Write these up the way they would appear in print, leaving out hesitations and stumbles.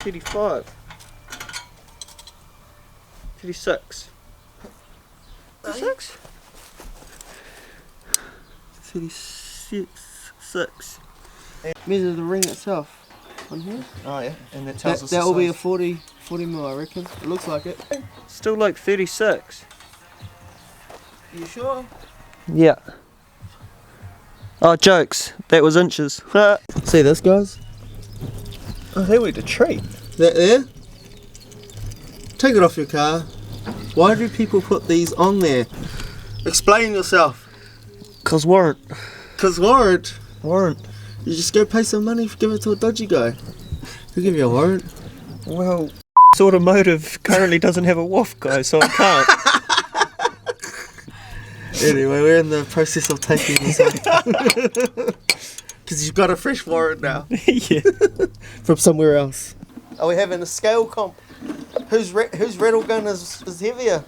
35. 36. 36? 36. Measure the ring itself on here. Oh yeah, and that tells us that will be a 40 mil, I reckon. It looks like it. Still like 36. You sure? Yeah. Oh, jokes. That was inches. See this, guys? Oh, that went a treat. That there? Take it off your car. Why do people put these on there? Explain yourself. 'Cause warrant. 'Cause warrant? Warrant. You just go pay some money, give it to a dodgy guy. He'll give you a warrant. Well, Automotive currently doesn't have a WAF guy, so I can't. Anyway, we're in the process of taking this off. Because you've got a fresh warrant now. Yeah. From somewhere else. Are we having a scale comp? Whose rattle gun is heavier?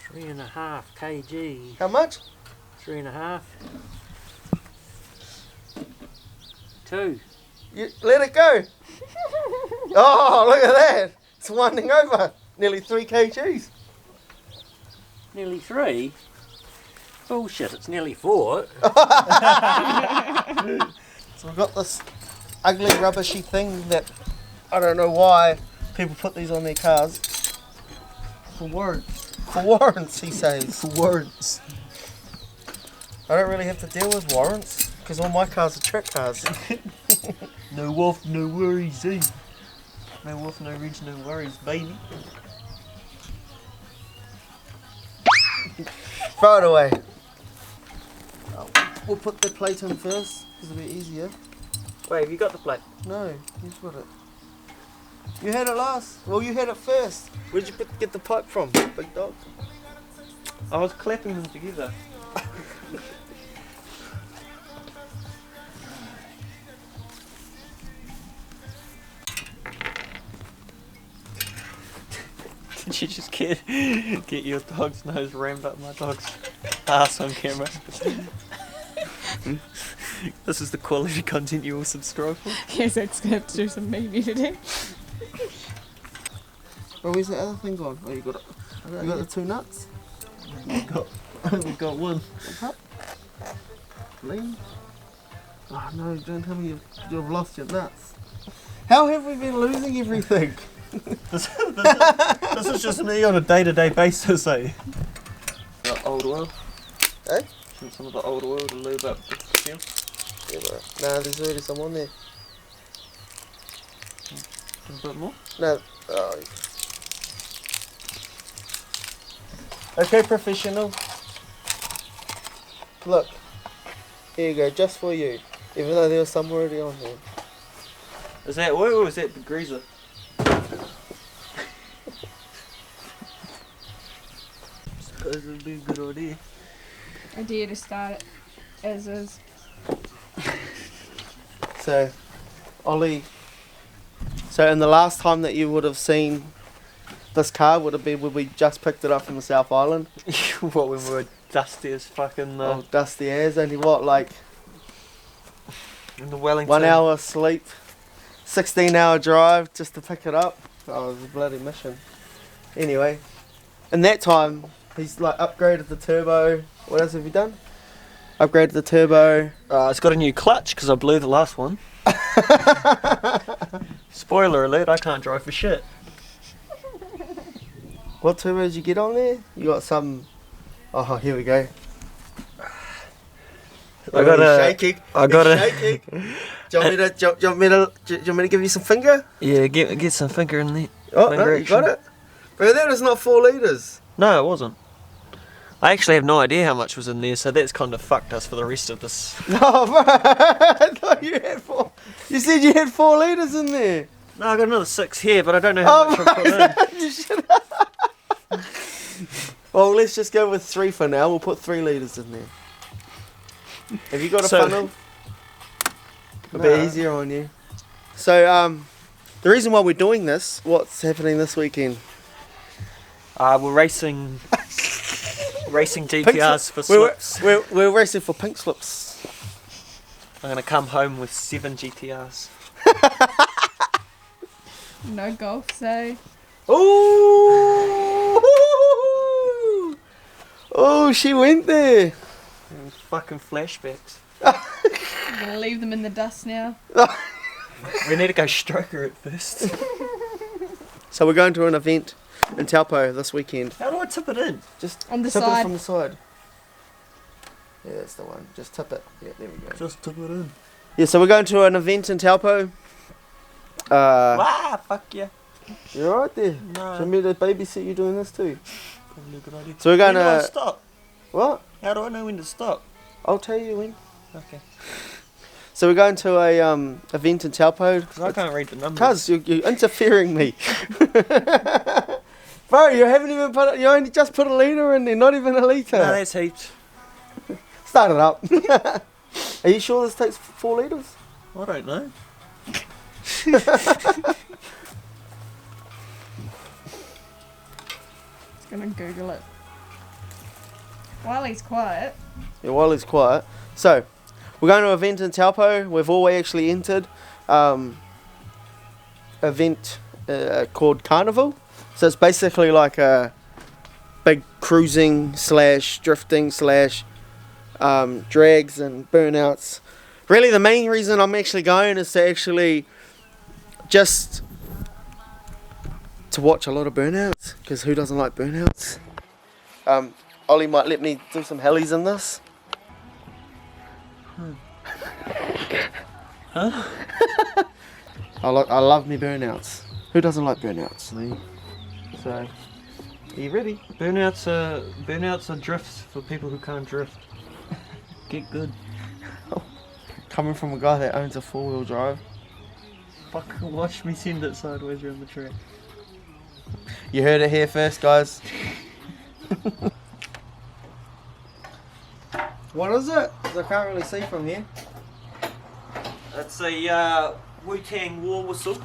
3.5 kg. How much? 3.5. 2. You let it go. Oh, look at that. It's winding over. Nearly 3 kgs. Nearly 3? Bullshit, it's nearly 4. So I've got this ugly rubbishy thing that I don't know why people put these on their cars. For warrants. For warrants, he says. For warrants. I don't really have to deal with warrants because all my cars are track cars. No wolf, no worries, eh? No wolf, no ridge, no worries, baby. Throw it away. Oh, we'll put the plate in first because it'll be easier. Wait, have you got the plate? No, you put it. You had it last. Well, you had it first. Where'd you get the pipe from, big dog? I was clapping them together. Did you just get your dog's nose rammed up my dog's ass on camera? This is the quality content you will subscribe for. Yes, I'm just going to have to do some maybe today. Well, where's the other thing gone? Oh, you got it. You got the 2 nuts? We've got one. Lean? Oh no, don't tell me you've lost your nuts. How have we been losing everything? This is just me on a day-to-day basis, eh? The old oil. Eh? Some of the old oil to lube up the steel. Yeah, bro. Nah, there's already some on there. A bit more? No. Oh. Okay, professional. Look. Here you go, just for you. Even though there was some already on there. Is that oil or is that the greaser? Suppose it would be a good idea. Idea to start it as is. So, Ollie. So, in the last time that you would have seen this car would have been when we just picked it up from the South Island. What, when we were dusty as fucking... Oh, dusty as, only what, like... In the Wellington. 1 hour sleep, 16-hour drive just to pick it up. Oh, it was a bloody mission. Anyway, in that time, he's like upgraded the turbo. What else have you done? Upgraded the turbo. It's got a new clutch because I blew the last one. Spoiler alert, I can't drive for shit. What turbo did you get on there? You got some... Oh, here we go. I got a... Shaking. I got a... Shaking. Do you want me to give you some finger? Yeah, get some finger in there. Oh, finger no, you got it. But that is not 4 litres. No, it wasn't. I actually have no idea how much was in there, so that's kind of fucked us for the rest of this. No, I thought you had 4. You said you had 4 litres in there. No, I got another 6 here, but I don't know how much I put in. You should Well, let's just go with 3 for now. We'll put 3 litres in there. Have you got a funnel? A bit easier on you. So, the reason why we're doing this, what's happening this weekend? We're racing GTRs for slips. We're racing for pink slips. I'm gonna come home with 7 GTRs. No golf, so Oh! Oh, she went there. Fucking flashbacks. I'm gonna leave them in the dust now. We need to go stroker it first. So we're going to an event in Taupo this weekend. How do I tip it in? Just On the tip side. it from the side. Yeah, that's the one. Just tip it. Yeah, there we go. Just tip it in. Yeah, so we're going to an event in Taupo. Wow, fuck yeah. You're right there. No. Should me to babysit you doing this too? Probably a good idea. So we're going When do I to... stop? What? How do I know when to stop? I'll tell you when. Okay. So we're going to a event in Taupo. Because I can't read the numbers. Cuz, you're interfering me. Bro, you haven't even put... You only just put a litre in there, not even a litre. No, that's heaps. Start it up. Are you sure this takes 4 litres? I don't know. Just gonna Google it. While he's quiet. Yeah, while he's quiet. So, we're going to an event in Taupo. We've all actually entered event called Carnival. So it's basically like a big cruising / drifting / drags and burnouts. Really the main reason I'm actually going is to actually just to watch a lot of burnouts, because who doesn't like burnouts? Ollie might let me do some helis in this. Huh? I love me burnouts. Who doesn't like burnouts? Me. So, are you ready? Burnouts are drifts for people who can't drift. Get good. Coming from a guy that owns a 4-wheel drive. Fucking watch me send it sideways around the track. You heard it here first, guys. What is it? 'Cause I can't really see from here. It's a Wu-Tang war whistle.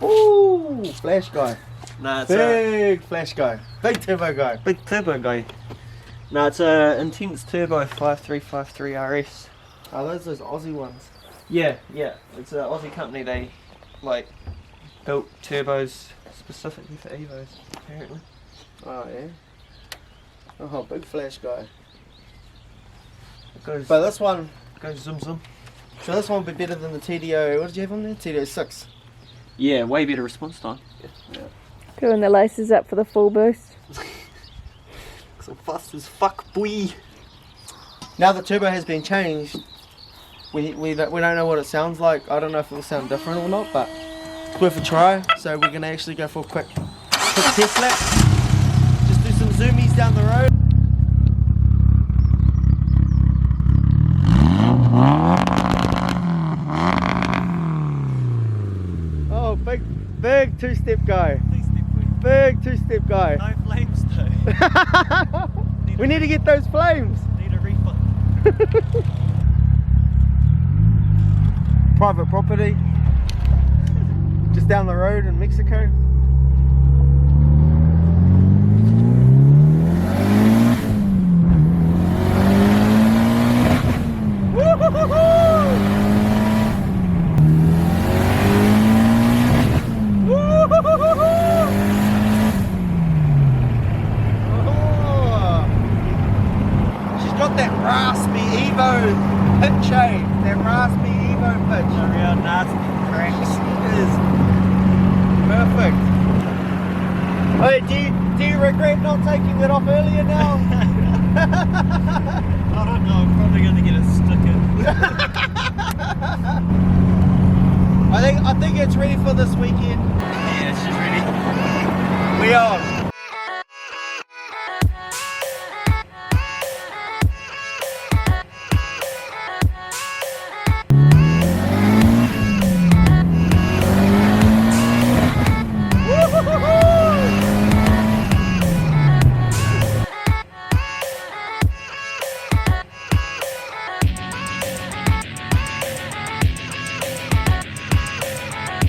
Ooh, flash guy. No, it's Big flash guy. Big turbo guy. big turbo guy. No, it's a Intense Turbo 5353 RS. Are those Aussie ones? Yeah. It's an Aussie company. They built turbos specifically for Evos, apparently. Oh yeah. Oh, big flash guy. It goes, But this one, goes zoom zoom. so this one would be better than the TDO. What did you have on there? TDO 6. Yeah, way better response time. Putting the laces up for the full boost. So fast as fuck, boy. Now the turbo has been changed. We don't know what it sounds like. I don't know if it will sound different or not, but it's worth a try. So we're gonna actually go for a quick test lap. Just do some zoomies down the road. Oh, big two-step guy. Big two-step guy. No flames though. We need to get those flames. Need a refund. Private property. Just down the road in Mexico. She's got that raspy Evo pitch, eh? That raspy Evo pitch. A real nasty cracks. Is perfect. Hey, do you regret not taking it off earlier now? I don't know, I'm probably gonna get a sticker. I think it's ready for this weekend.